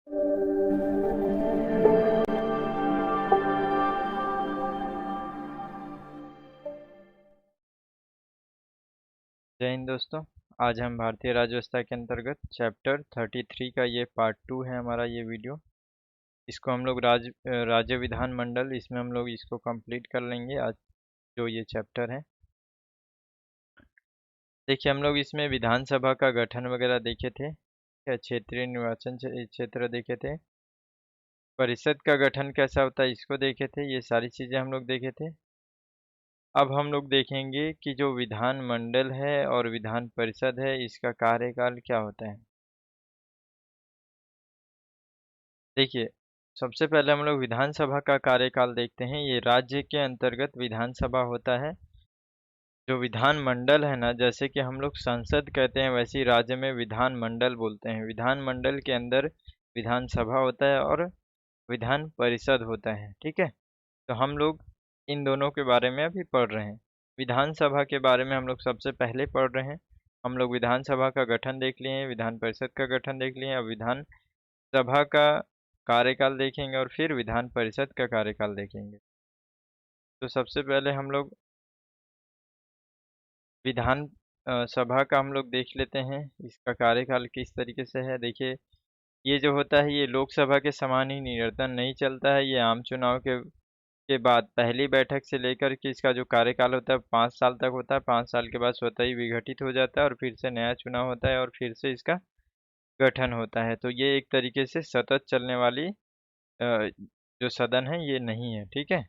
जय हिंद दोस्तों। आज हम भारतीय राज्य व्यवस्था के अंतर्गत चैप्टर 33 का ये पार्ट 2 है हमारा ये वीडियो। इसको हम लोग राज्य विधान मंडल, इसमें हम लोग इसको कंप्लीट कर लेंगे आज जो ये चैप्टर है। देखिए, हम लोग इसमें विधानसभा का गठन वगैरह देखे थे, क्षेत्रीय निर्वाचन क्षेत्र देखे थे, परिषद का गठन कैसा होता है इसको देखे थे, ये सारी चीज़ें हम लोग देखे थे। अब हम लोग देखेंगे कि जो विधान मंडल है और विधान परिषद है, इसका कार्यकाल क्या होता है। देखिए, सबसे पहले हम लोग विधानसभा का कार्यकाल देखते हैं। ये राज्य के अंतर्गत विधानसभा होता है। जो विधान मंडल है ना, जैसे कि हम लोग संसद कहते हैं, वैसे ही राज्य में विधान मंडल बोलते हैं। विधान मंडल के अंदर विधानसभा होता है और विधान परिषद होता है। ठीक है, तो हम लोग इन दोनों के बारे में अभी पढ़ रहे हैं। विधानसभा के बारे में हम लोग सबसे पहले पढ़ रहे हैं। हम लोग विधानसभा का गठन देख लिए हैं, विधान परिषद का गठन देख लिए हैं। अब विधान सभा का कार्यकाल देखेंगे और फिर विधान परिषद का कार्यकाल देखेंगे। तो सबसे पहले हम लोग विधान सभा का हम लोग देख लेते हैं, इसका कार्यकाल किस तरीके से है। देखिए, ये जो होता है ये लोकसभा के समान ही निरंतर नहीं चलता है। ये आम चुनाव के बाद पहली बैठक से लेकर के इसका जो कार्यकाल होता है 5 साल तक होता है। 5 साल के बाद स्वतः ही विघटित हो जाता है और फिर से नया चुनाव होता है और फिर से इसका गठन होता है। तो ये एक तरीके से सतत चलने वाली जो सदन है ये नहीं है। ठीक है,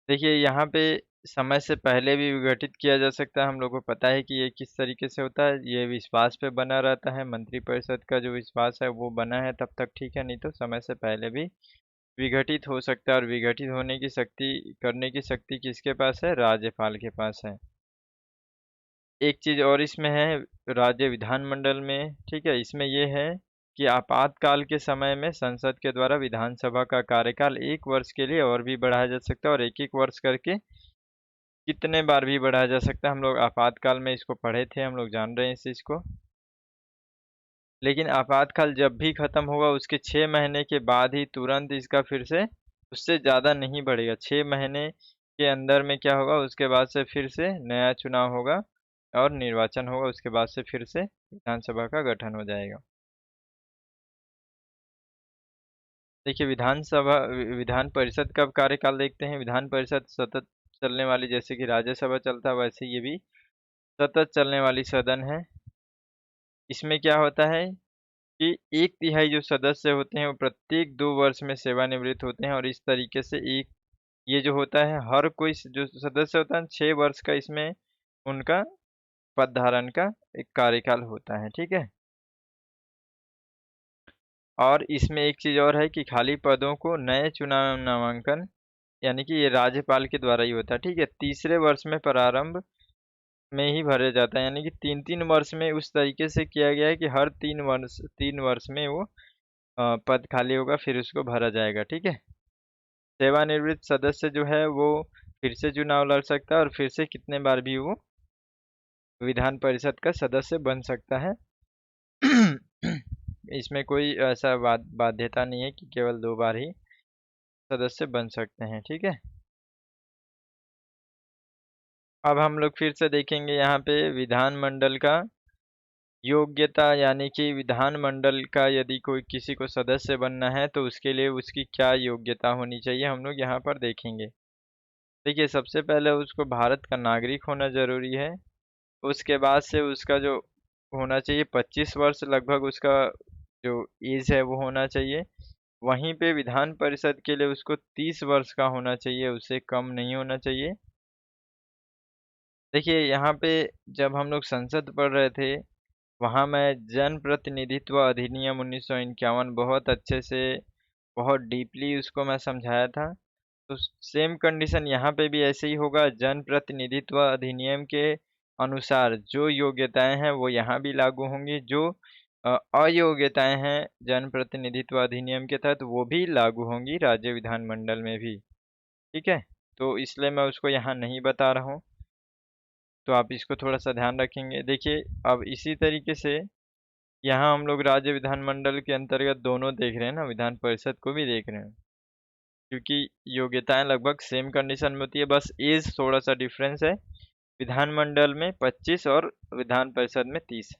देखिए यहाँ पे समय से पहले भी विघटित किया जा सकता है। हम लोगों को पता है कि ये किस तरीके से होता है। ये विश्वास पे बना रहता है, मंत्रिपरिषद का जो विश्वास है वो बना है तब तक ठीक है, नहीं तो समय से पहले भी विघटित हो सकता है। और विघटित होने की शक्ति, करने की शक्ति किसके पास है? राज्यपाल के पास है। एक चीज और इसमें है राज्य विधानमंडल में, ठीक है, इसमें ये है कि आपातकाल के समय में संसद के द्वारा विधानसभा का कार्यकाल 1 वर्ष के लिए और भी बढ़ाया जा सकता है और एक एक वर्ष करके कितने बार भी बढ़ाया जा सकता है। हम लोग आपातकाल में इसको पढ़े थे, हम लोग जान रहे हैं इस चीज को। लेकिन आपातकाल जब भी खत्म होगा उसके 6 महीने के बाद ही तुरंत इसका फिर से, उससे ज्यादा नहीं बढ़ेगा। 6 महीने के अंदर में क्या होगा, उसके बाद से फिर से नया चुनाव होगा और निर्वाचन होगा। उसके बाद से फिर से विधानसभा का गठन हो जाएगा। देखिए, विधान परिषद का कार्यकाल देखते हैं। विधान परिषद सतत चलने वाली, जैसे कि राज्यसभा चलता है वैसे ये भी सतत चलने वाली सदन है। इसमें क्या होता है कि 1/3 जो सदस्य होते हैं वो प्रत्येक 2 वर्ष में सेवानिवृत्त होते हैं। और इस तरीके से एक ये जो होता है, हर कोई जो सदस्य होता है 6 वर्ष का इसमें उनका पद धारण का एक कार्यकाल होता है। ठीक है, और इसमें एक चीज और है कि खाली पदों को नए चुनाव नामांकन, यानी कि ये राज्यपाल के द्वारा ही होता है। ठीक है, तीसरे वर्ष में प्रारंभ में ही भरे जाता है, यानी कि 3-3 वर्ष में उस तरीके से किया गया है कि हर 3 वर्ष में वो पद खाली होगा, फिर उसको भरा जाएगा। ठीक है, सेवानिवृत्त सदस्य जो है वो फिर से चुनाव लड़ सकता है और फिर से कितने बार भी वो विधान परिषद का सदस्य बन सकता है। इसमें कोई ऐसा बाध्यता नहीं है कि केवल 2 बार ही सदस्य बन सकते हैं। ठीक है, अब हम लोग फिर से देखेंगे यहाँ पे विधानमंडल का योग्यता, यानी कि विधानमंडल का यदि कोई किसी को सदस्य बनना है तो उसके लिए उसकी क्या योग्यता होनी चाहिए, हम लोग यहाँ पर देखेंगे। देखिए, सबसे पहले उसको भारत का नागरिक होना जरूरी है। उसके बाद से उसका जो होना चाहिए 25 वर्ष लगभग उसका जो एज है वो होना चाहिए। वहीं पे विधान परिषद के लिए उसको 30 वर्ष का होना चाहिए, उससे कम नहीं होना चाहिए। देखिए, यहाँ पे जब हम लोग संसद पढ़ रहे थे वहाँ मैं जन प्रतिनिधित्व अधिनियम 1951 बहुत अच्छे से, बहुत डीपली उसको मैं समझाया था। तो सेम कंडीशन यहाँ पे भी ऐसे ही होगा। जन प्रतिनिधित्व अधिनियम के अनुसार जो योग्यताएं हैं वो यहाँ भी लागू होंगी, जो अयोग्यताएं हैं जन प्रतिनिधित्व अधिनियम के तहत वो भी लागू होंगी राज्य विधानमंडल में भी। ठीक है, तो इसलिए मैं उसको यहाँ नहीं बता रहा हूँ, तो आप इसको थोड़ा सा ध्यान रखेंगे। देखिए, अब इसी तरीके से यहाँ हम लोग राज्य विधानमंडल के अंतर्गत दोनों देख रहे हैं ना, विधान परिषद को भी देख रहे हैं, क्योंकि योग्यताएं लगभग सेम कंडीशन में होती है, बस एज थोड़ा सा डिफरेंस है। विधानमंडल में 25 और विधान परिषद में 30।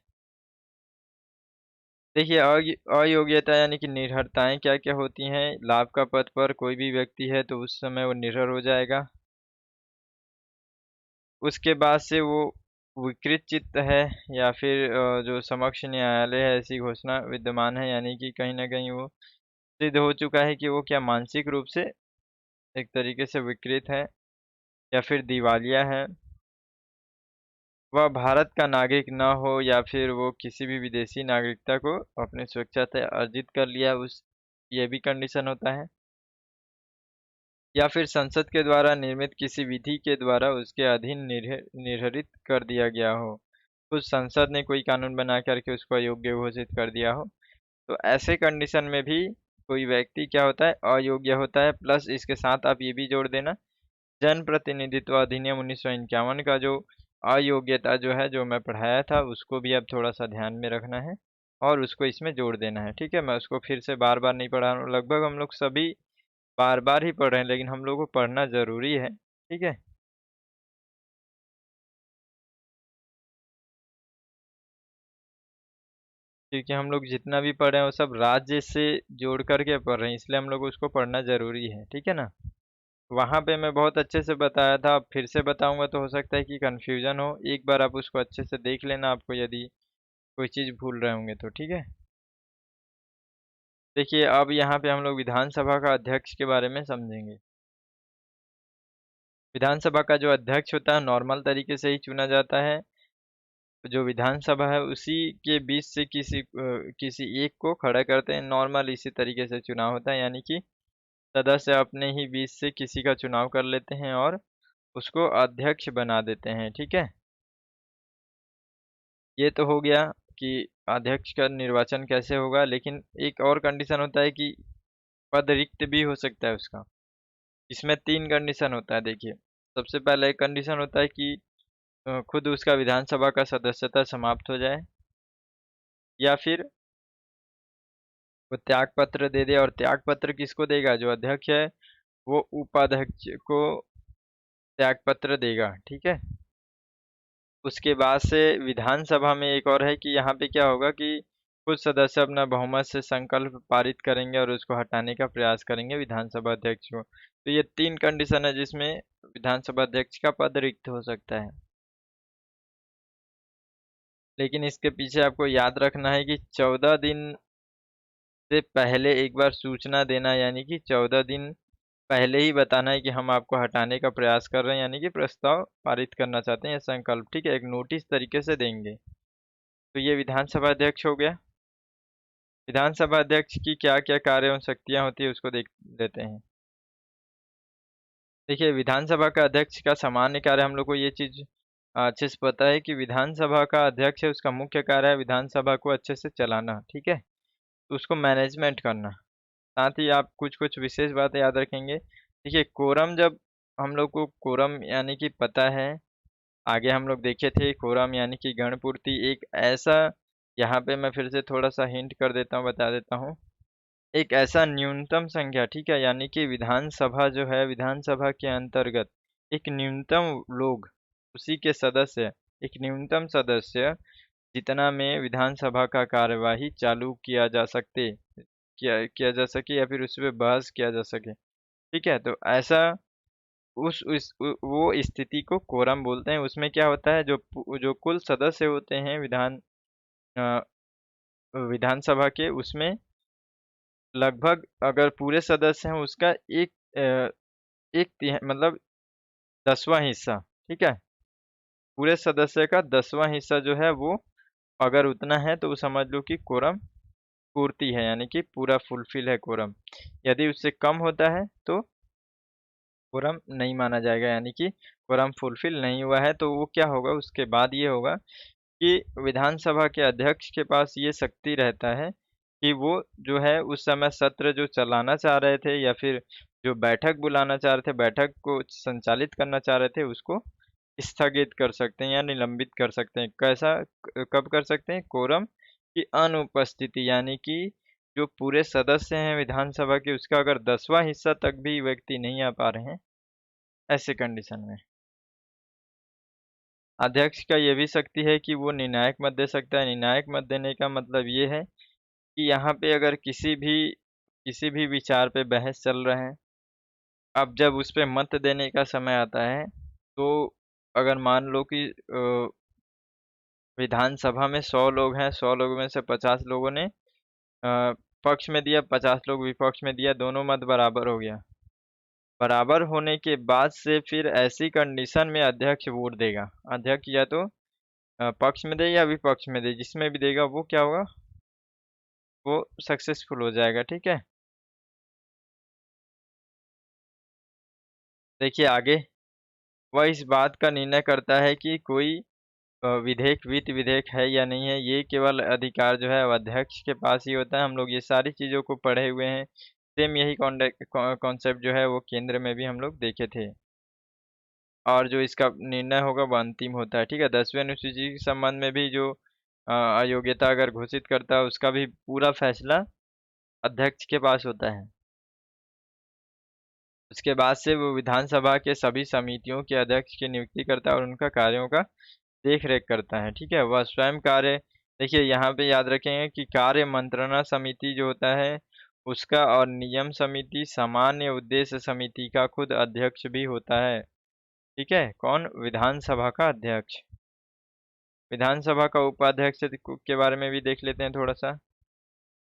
देखिए अयोग्यता यानी कि निर्भरताएं क्या क्या होती हैं। लाभ का पद पर कोई भी व्यक्ति है तो उस समय वो निर्भर हो जाएगा। उसके बाद से वो विकृत चित्त है, या फिर जो समक्ष न्यायालय है ऐसी घोषणा विद्यमान है, यानी कि कहीं ना कहीं वो सिद्ध हो चुका है कि वो क्या मानसिक रूप से एक तरीके से विकृत है, या फिर दिवालिया है। वह भारत का नागरिक न हो, या फिर वो किसी भी विदेशी नागरिकता को अपनी स्वेच्छा से अर्जित कर लिया, उस ये भी कंडीशन होता है। या फिर संसद के द्वारा निर्मित किसी विधि के द्वारा उसके अधीन निर्धारित कर दिया गया हो, कुछ संसद ने कोई कानून बना करके उसको अयोग्य घोषित कर दिया हो, तो ऐसे कंडीशन में भी कोई व्यक्ति क्या होता है, अयोग्य होता है। प्लस इसके साथ आप ये भी जोड़ देना, जन प्रतिनिधित्व अधिनियम 1951 का जो अयोग्यता जो है, जो मैं पढ़ाया था, उसको भी अब थोड़ा सा ध्यान में रखना है और उसको इसमें जोड़ देना है। ठीक है, मैं उसको फिर से बार बार नहीं पढ़ा रहा हूँ, लगभग हम लोग सभी बार बार ही पढ़ रहे हैं, लेकिन हम लोग को पढ़ना जरूरी है। ठीक है, क्योंकि हम लोग जितना भी पढ़े हैं वो सब राज्य से जोड़ करके पढ़ रहे हैं, इसलिए हम लोग को उसको पढ़ना जरूरी है। ठीक है ना। वहाँ पे मैं बहुत अच्छे से बताया था, अब फिर से बताऊंगा तो हो सकता है कि कंफ्यूजन हो। एक बार आप उसको अच्छे से देख लेना, आपको यदि कोई चीज़ भूल रहे होंगे तो। ठीक है, देखिए अब यहाँ पे हम लोग विधानसभा का अध्यक्ष के बारे में समझेंगे। विधानसभा का जो अध्यक्ष होता है नॉर्मल तरीके से ही चुना जाता है। जो विधानसभा है उसी के बीच से किसी एक को खड़ा करते हैं, नॉर्मल इसी तरीके से चुनाव होता है, यानी कि सदस्य अपने ही बीच से किसी का चुनाव कर लेते हैं और उसको अध्यक्ष बना देते हैं। ठीक है, ये तो हो गया कि अध्यक्ष का निर्वाचन कैसे होगा, लेकिन एक और कंडीशन होता है कि पद रिक्त भी हो सकता है उसका। इसमें तीन कंडीशन होता है। देखिए, सबसे पहला एक कंडीशन होता है कि खुद उसका विधानसभा का सदस्यता समाप्त हो जाए, या फिर वो त्याग पत्र दे दे। और त्याग पत्र किसको देगा, जो अध्यक्ष है वो उपाध्यक्ष को त्याग पत्र देगा। ठीक है, उसके बाद से विधानसभा में एक और है कि यहाँ पे क्या होगा कि कुछ सदस्य अपना बहुमत से संकल्प पारित करेंगे और उसको हटाने का प्रयास करेंगे विधानसभा अध्यक्ष को। तो ये तीन कंडीशन है जिसमें विधानसभा अध्यक्ष का पद रिक्त हो सकता है। लेकिन इसके पीछे आपको याद रखना है कि 14 दिन से पहले एक बार सूचना देना, यानी कि 14 दिन पहले ही बताना है कि हम आपको हटाने का प्रयास कर रहे हैं, यानी कि प्रस्ताव पारित करना चाहते हैं, संकल्प। ठीक है, एक नोटिस तरीके से देंगे। तो ये विधानसभा अध्यक्ष हो गया। विधानसभा अध्यक्ष की क्या क्या कार्य एवं शक्तियां होती है उसको देख लेते हैं। देखिए, विधानसभा का अध्यक्ष का सामान्य कार्य, हम लोग को ये चीज अच्छे से पता है कि विधानसभा का अध्यक्ष है, उसका मुख्य कार्य है विधानसभा को अच्छे से चलाना। ठीक है, तो उसको मैनेजमेंट करना। साथ ही आप कुछ कुछ विशेष बातें याद रखेंगे। देखिए, कोरम, जब हम लोग को कोरम यानी कि पता है, आगे हम लोग देखे थे, कोरम यानी कि गणपूर्ति एक ऐसा, यहाँ पे मैं फिर से थोड़ा सा हिंट कर देता हूँ, बता देता हूँ, एक ऐसा न्यूनतम संख्या। ठीक है, यानी कि विधानसभा जो है, विधानसभा के अंतर्गत एक न्यूनतम लोग, उसी के सदस्य, एक न्यूनतम सदस्य जितना में विधानसभा का कार्यवाही चालू किया जा सके, या फिर उस पर बहस किया जा सके। ठीक है, तो ऐसा वो स्थिति को कोरम बोलते हैं। उसमें क्या होता है, जो कुल सदस्य होते हैं अ, विधानसभा के, उसमें लगभग अगर पूरे सदस्य हैं उसका मतलब 10वां हिस्सा। ठीक है, पूरे सदस्य का 10वां हिस्सा जो है वो अगर उतना है तो वो समझ लो कि कोरम पूर्ति है, यानी कि पूरा फुलफिल है कोरम। यदि उससे कम होता है तो कोरम नहीं माना जाएगा, यानी कि कोरम फुलफिल नहीं हुआ है। तो वो क्या होगा, उसके बाद ये होगा कि विधानसभा के अध्यक्ष के पास ये शक्ति रहता है कि वो जो है उस समय सत्र जो चलाना चाह रहे थे, या फिर जो बैठक बुलाना चाह रहे थे, बैठक को संचालित करना चाह रहे थे, उसको स्थगित कर सकते हैं या निलंबित कर सकते हैं। कैसा, कब कर सकते हैं, कोरम की अनुपस्थिति, यानी कि जो पूरे सदस्य हैं विधानसभा के उसका अगर 10वां हिस्सा तक भी व्यक्ति नहीं आ पा रहे हैं, ऐसे कंडीशन में अध्यक्ष का ये भी शक्ति है कि वो निर्णायक मत दे सकता है। निर्णायक मत देने का मतलब ये है कि यहाँ पे अगर किसी भी विचार पे बहस चल रहा है, अब जब उस पे मत देने का समय आता है, तो अगर मान लो कि विधानसभा में 100 लोग हैं, 100 लोगों में से 50 लोगों ने पक्ष में दिया, 50 लोग विपक्ष में दिया, दोनों मत बराबर हो गया। बराबर होने के बाद से फिर ऐसी कंडीशन में अध्यक्ष वोट देगा। अध्यक्ष या तो पक्ष में दे या विपक्ष में दे, जिसमें भी देगा वो क्या होगा, वो सक्सेसफुल हो जाएगा। ठीक है, देखिए आगे, वह इस बात का निर्णय करता है कि कोई विधेयक वित्त विधेयक है या नहीं है। ये केवल अधिकार जो है वो अध्यक्ष के पास ही होता है। हम लोग ये सारी चीज़ों को पढ़े हुए हैं। सेम यही कॉन्सेप्ट जो है वो केंद्र में भी हम लोग देखे थे, और जो इसका निर्णय होगा वो अंतिम होता है। ठीक है, 10वीं अनुसूची के संबंध में भी जो अयोग्यता अगर घोषित करता है उसका भी पूरा फैसला अध्यक्ष के पास होता है। उसके बाद से वो विधानसभा के सभी समितियों के अध्यक्ष की नियुक्ति करता है और उनका कार्यों का देख रेख करता है। ठीक है, वह स्वयं कार्य, देखिए यहाँ पे याद रखेंगे कि कार्य मंत्रणा समिति जो होता है उसका, और नियम समिति, सामान्य उद्देश्य समिति का खुद अध्यक्ष भी होता है। ठीक है, कौन, विधानसभा का अध्यक्ष। विधानसभा का उपाध्यक्ष के बारे में भी देख लेते हैं थोड़ा सा।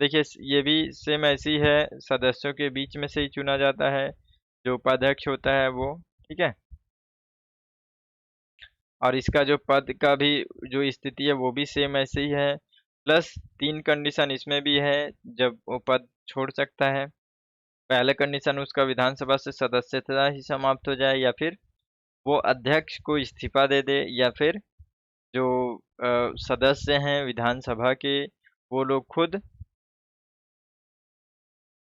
देखिए ये भी सेम ऐसी है, सदस्यों के बीच में से ही चुना जाता है जो उपाध्यक्ष होता है वो। ठीक है, और इसका जो पद का भी जो स्थिति है वो भी सेम ऐसे ही है, प्लस 3 कंडीशन इसमें भी है जब वो पद छोड़ सकता है। पहले कंडीशन, उसका विधानसभा से सदस्यता ही समाप्त हो जाए, या फिर वो अध्यक्ष को इस्तीफा दे दे, या फिर जो सदस्य हैं विधानसभा के वो लोग खुद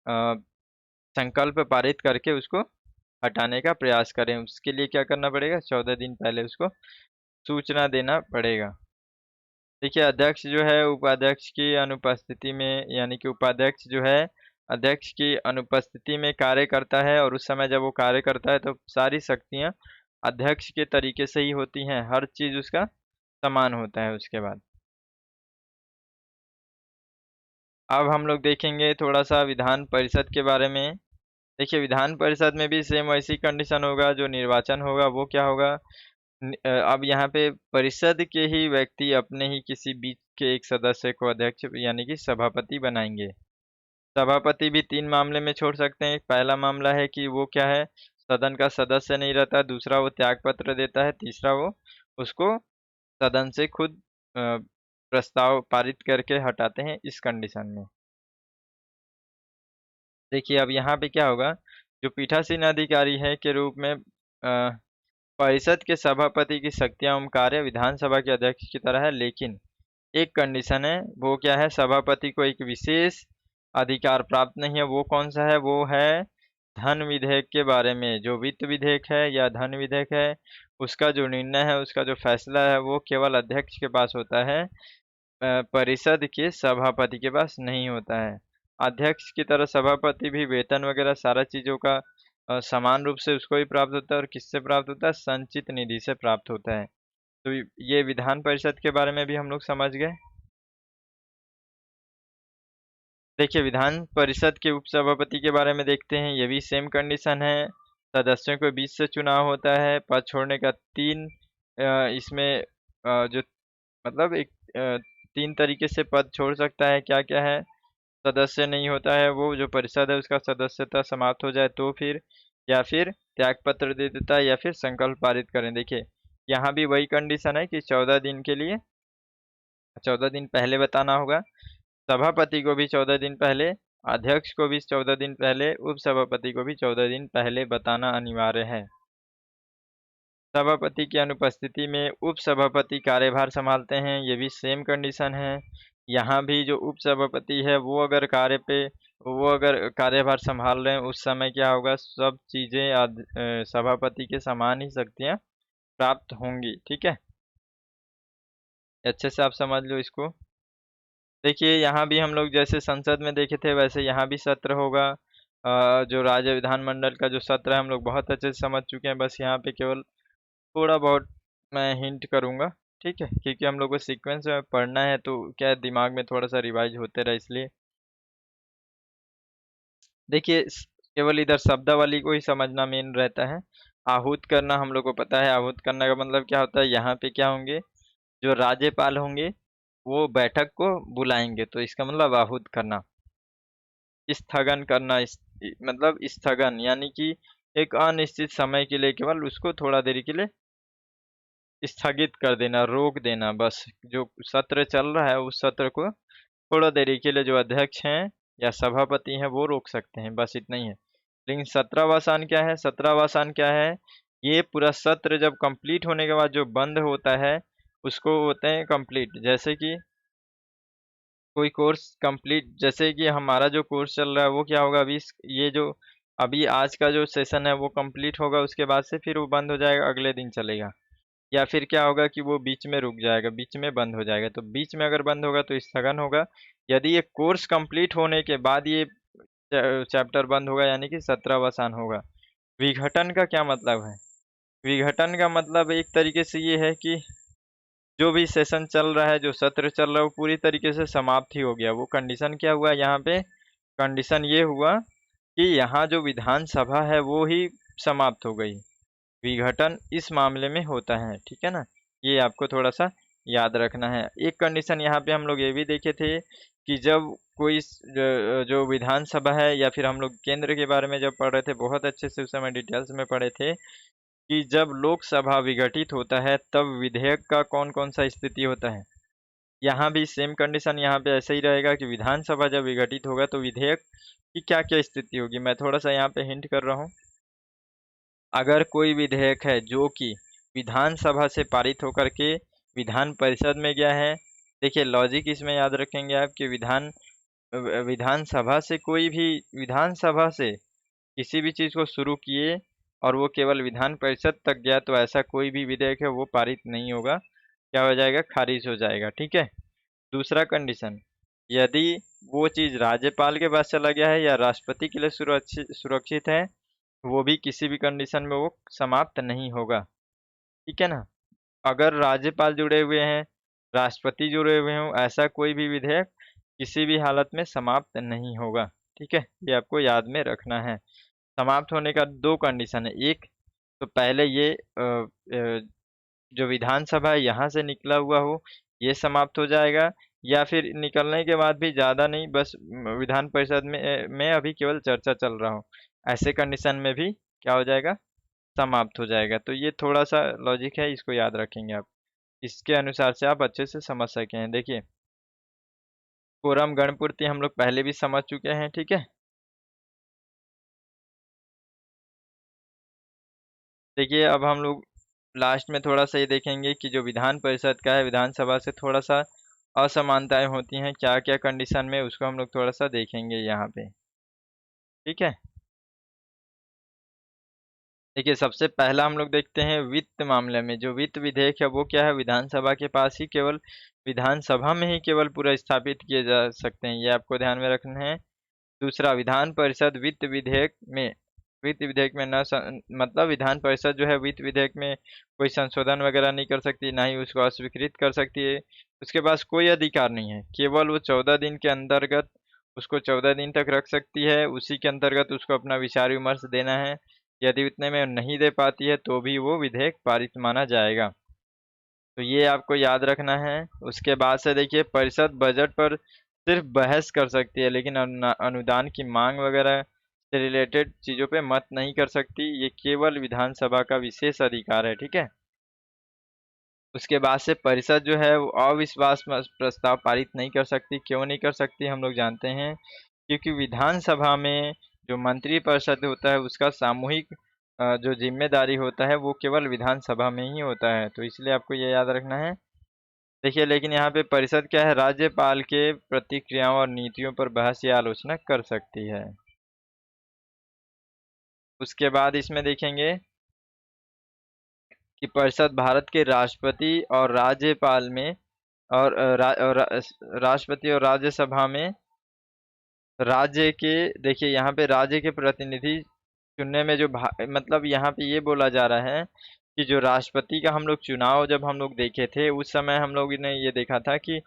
अ, संकल्प पारित करके उसको हटाने का प्रयास करें। उसके लिए क्या करना पड़ेगा, 14 दिन पहले उसको सूचना देना पड़ेगा। देखिए अध्यक्ष जो है उपाध्यक्ष की अनुपस्थिति में, यानी कि उपाध्यक्ष जो है अध्यक्ष की अनुपस्थिति में कार्य करता है, और उस समय जब वो कार्य करता है तो सारी शक्तियां अध्यक्ष के तरीके से ही होती हैं, हर चीज उसका समान होता है। उसके बाद अब हम लोग देखेंगे थोड़ा सा विधान परिषद के बारे में। देखिए विधान परिषद में भी सेम वैसी कंडीशन होगा, जो निर्वाचन होगा वो क्या होगा, अब यहाँ पे परिषद के ही व्यक्ति अपने ही किसी बीच के एक सदस्य को अध्यक्ष यानी कि सभापति बनाएंगे। सभापति भी 3 मामले में छोड़ सकते हैं। पहला मामला है कि वो क्या है, सदन का सदस्य नहीं रहता, दूसरा वो त्याग पत्र देता है, तीसरा वो उसको सदन से खुद प्रस्ताव पारित करके हटाते हैं इस कंडीशन में। देखिए अब यहाँ पे क्या होगा, जो पीठासीन अधिकारी है के रूप में परिषद के सभापति की शक्तियां एवं कार्य विधानसभा के अध्यक्ष की तरह है, लेकिन एक कंडीशन है, वो क्या है, सभापति को एक विशेष अधिकार प्राप्त नहीं है। वो कौन सा है, वो है धन विधेयक के बारे में। जो वित्त विधेयक है या धन विधेयक है उसका जो निर्णय है, उसका जो फैसला है वो केवल अध्यक्ष के पास होता है, परिषद के सभापति के पास नहीं होता है। अध्यक्ष की तरह सभापति भी वेतन वगैरह सारा चीज़ों का समान रूप से उसको ही प्राप्त होता है, और किससे प्राप्त होता है, संचित निधि से प्राप्त होता है। तो ये विधान परिषद के बारे में भी हम लोग समझ गए। देखिए विधान परिषद के उपसभापति के बारे में देखते हैं। ये भी सेम कंडीशन है, सदस्यों के बीच से चुनाव होता है। पद छोड़ने का 3 इसमें जो मतलब एक 3 तरीके से पद छोड़ सकता है। क्या क्या है, सदस्य नहीं होता है वो, जो परिषद है उसका सदस्यता समाप्त हो जाए तो फिर, या फिर त्याग पत्र दे देता है, या फिर संकल्प पारित करें। देखिए यहाँ भी वही कंडीशन है कि 14 दिन के लिए 14 दिन पहले बताना होगा। सभापति को भी 14 दिन पहले, अध्यक्ष को भी 14 दिन पहले, उप सभापति को भी 14 दिन पहले बताना अनिवार्य है। सभापति की अनुपस्थिति में उप सभापति कार्यभार संभालते हैं। ये भी सेम कंडीशन है। यहाँ भी जो उप सभापति है वो अगर कार्यभार संभाल रहे हैं, उस समय क्या होगा, सब चीज़ें सभापति के समान ही शक्तियाँ प्राप्त होंगी। ठीक है, अच्छे से आप समझ लो इसको। देखिए यहाँ भी हम लोग जैसे संसद में देखे थे वैसे यहाँ भी सत्र होगा। जो राज्य विधानमंडल का जो सत्र है हम लोग बहुत अच्छे से समझ चुके हैं, बस यहाँ पे केवल थोड़ा बहुत मैं हिंट करूँगा। ठीक है, क्योंकि हम लोग को सीक्वेंस में पढ़ना है तो क्या है, दिमाग में थोड़ा सा रिवाइज होते रहे इसलिए। देखिए केवल इधर शब्दावली को ही समझना मेन रहता है। आहूत करना हम लोग को पता है, आहूत करने का मतलब क्या होता है, यहाँ पे क्या होंगे, जो राज्यपाल होंगे वो बैठक को बुलाएंगे, तो इसका मतलब आहूत करना। स्थगन करना, मतलब स्थगन यानी कि एक अनिश्चित समय के लिए केवल उसको थोड़ा देरी के लिए स्थगित कर देना, रोक देना, बस जो सत्र चल रहा है उस सत्र को थोड़ा देरी के लिए जो अध्यक्ष हैं या सभापति हैं वो रोक सकते हैं, बस इतना ही है। लेकिन 17वां क्या है, 17वां क्या है, ये पूरा सत्र जब कंप्लीट होने के बाद जो बंद होता है उसको होते हैं कंप्लीट। जैसे कि कोई कोर्स कंप्लीट, जैसे कि हमारा जो कोर्स चल रहा है वो क्या होगा, अभी ये जो अभी आज का जो सेशन है वो कंप्लीट होगा, उसके बाद से फिर वो बंद हो जाएगा, अगले दिन चलेगा। या फिर क्या होगा कि वो बीच में रुक जाएगा, बीच में बंद हो जाएगा, तो बीच में अगर बंद होगा तो स्थगन होगा। यदि ये कोर्स कंप्लीट होने के बाद ये चैप्टर बंद होगा यानी कि 17वां होगा। विघटन का क्या मतलब है, विघटन का मतलब एक तरीके से ये है कि जो भी सेशन चल रहा है, जो सत्र चल रहा है वो पूरी तरीके से समाप्त ही हो गया। वो कंडीशन क्या हुआ यहाँ पे, कंडीशन ये हुआ कि यहाँ जो विधानसभा है वो ही समाप्त हो गई। विघटन इस मामले में होता है, ठीक है ना, ये आपको थोड़ा सा याद रखना है। एक कंडीशन यहाँ पे हम लोग ये भी देखे थे कि जब कोई जो विधानसभा है या फिर हम लोग केंद्र के बारे में जब पढ़ रहे थे बहुत अच्छे से, उस समय डिटेल्स में पढ़े थे कि जब लोकसभा विघटित होता है तब विधेयक का कौन कौन सा स्थिति होता है। यहाँ भी सेम कंडीशन यहाँ पे ऐसे ही रहेगा कि विधानसभा जब विघटित होगा तो विधेयक की क्या क्या स्थिति होगी। मैं थोड़ा सा यहाँ पे हिंट कर रहा हूँ। अगर कोई विधेयक है जो कि विधानसभा से पारित होकर के विधान परिषद में गया है, देखिए लॉजिक इसमें याद रखेंगे आप कि विधानसभा से कोई भी, विधानसभा से किसी भी चीज़ को शुरू किए और वो केवल विधान परिषद तक गया तो ऐसा कोई भी विधेयक है वो पारित नहीं होगा, क्या हो जाएगा, खारिज हो जाएगा। ठीक है। दूसरा कंडीशन, यदि वो चीज़ राज्यपाल के पास चला गया है या राष्ट्रपति के लिए सुरक्षित सुरक्षित है, वो भी किसी भी कंडीशन में वो समाप्त नहीं होगा। ठीक है ना। अगर राज्यपाल जुड़े हुए हैं, राष्ट्रपति जुड़े हुए हों, ऐसा कोई भी विधेयक किसी भी हालत में समाप्त नहीं होगा। ठीक है, ये आपको याद में रखना है। समाप्त होने का दो कंडीशन है, एक तो पहले ये जो विधानसभा है यहाँ से निकला हुआ हो, ये समाप्त हो जाएगा, या फिर निकलने के बाद भी ज़्यादा नहीं, बस विधान परिषद में अभी केवल चर्चा चल रहा हो, ऐसे कंडीशन में भी क्या हो जाएगा, समाप्त हो जाएगा। तो ये थोड़ा सा लॉजिक है, इसको याद रखेंगे आप, इसके अनुसार से आप अच्छे से समझ सकें। देखिए कोरम गणपूर्ति हम लोग पहले भी समझ चुके हैं, ठीक है। देखिए अब हम लोग लास्ट में थोड़ा सा ये देखेंगे कि जो विधान परिषद का है, विधानसभा से थोड़ा सा असमानताएं होती हैं क्या क्या कंडीशन में, उसको हम लोग थोड़ा सा देखेंगे यहाँ पे। ठीक है। देखिए सबसे पहला हम लोग देखते हैं वित्त मामले में, जो वित्त विधेयक है वो क्या है, विधानसभा के पास ही केवल, विधानसभा में ही केवल पूरा स्थापित किए जा सकते हैं, ये आपको ध्यान में रखना है। दूसरा, विधान परिषद वित्त विधेयक में, वित्त विधेयक में न मतलब विधान परिषद जो है वित्त विधेयक में कोई संशोधन वगैरह नहीं कर सकती, ना ही उसको अस्वीकृत कर सकती है, उसके पास कोई अधिकार नहीं है। केवल वो 14 दिन के अंतर्गत उसको 14 दिन तक रख सकती है, उसी के अंतर्गत उसको अपना विचार विमर्श देना है। यदि उतने में नहीं दे पाती है तो भी वो विधेयक पारित माना जाएगा। तो ये आपको याद रखना है। उसके बाद से देखिए परिषद बजट पर सिर्फ बहस कर सकती है, लेकिन अनुदान की मांग वगैरह से रिलेटेड चीज़ों पे मत नहीं कर सकती, ये केवल विधानसभा का विशेष अधिकार है। ठीक है। उसके बाद से परिषद जो है वो अविश्वास प्रस्ताव पारित नहीं कर सकती। क्यों नहीं कर सकती, हम लोग जानते हैं, क्योंकि विधानसभा में जो मंत्री परिषद होता है उसका सामूहिक जो जिम्मेदारी होता है वो केवल विधानसभा में ही होता है, तो इसलिए आपको ये याद रखना है। देखिए लेकिन यहाँ पे परिषद क्या है, राज्यपाल के प्रतिक्रियाओं और नीतियों पर बहस या आलोचना कर सकती है। उसके बाद इसमें देखेंगे कि परिषद भारत के राष्ट्रपति और राज्यपाल में और राष्ट्रपति और राज्यसभा में राज्य के, देखिए यहाँ पे राज्य के प्रतिनिधि चुनने में जो मतलब यहाँ पे ये बोला जा रहा है कि जो राष्ट्रपति का हम लोग चुनाव जब हम लोग देखे थे उस समय हम लोग ने ये देखा था कि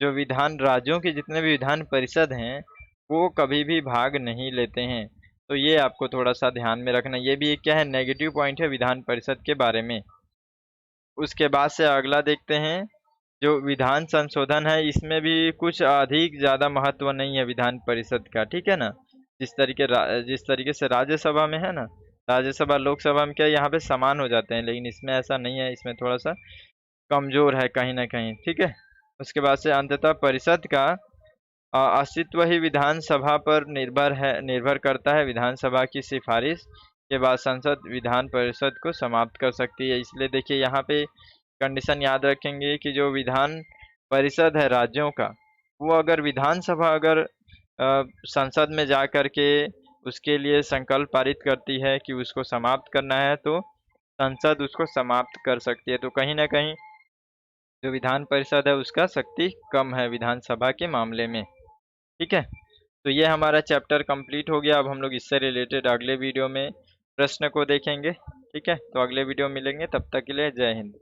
जो विधान राज्यों के जितने भी विधान परिषद हैं वो कभी भी भाग नहीं लेते हैं। तो ये आपको थोड़ा सा ध्यान में रखना, ये भी एक क्या है नेगेटिव पॉइंट है विधान परिषद के बारे में। उसके बाद से अगला देखते हैं, जो विधान संशोधन है इसमें भी कुछ अधिक ज़्यादा महत्व नहीं है विधान परिषद का, ठीक है ना। जिस तरीके से राज्यसभा में है ना, राज्यसभा लोकसभा में क्या यहाँ पे समान हो जाते हैं, लेकिन इसमें ऐसा नहीं है, इसमें थोड़ा सा कमजोर है कहीं ना कहीं, ठीक है। उसके बाद से अंततः परिषद का अस्तित्व ही विधानसभा पर निर्भर करता है। विधानसभा की सिफारिश के बाद संसद विधान परिषद को समाप्त कर सकती है। इसलिए देखिए यहाँ पे कंडीशन याद रखेंगे कि जो विधान परिषद है राज्यों का, वो अगर विधानसभा अगर संसद में जा कर के उसके लिए संकल्प पारित करती है कि उसको समाप्त करना है तो संसद उसको समाप्त कर सकती है। तो कहीं ना कहीं जो विधान परिषद है उसका शक्ति कम है विधानसभा के मामले में, ठीक है। तो ये हमारा चैप्टर कंप्लीट हो गया। अब हम लोग इससे रिलेटेड अगले वीडियो में प्रश्न को देखेंगे, ठीक है। तो अगले वीडियो में मिलेंगे, तब तक के लिए जय हिंद।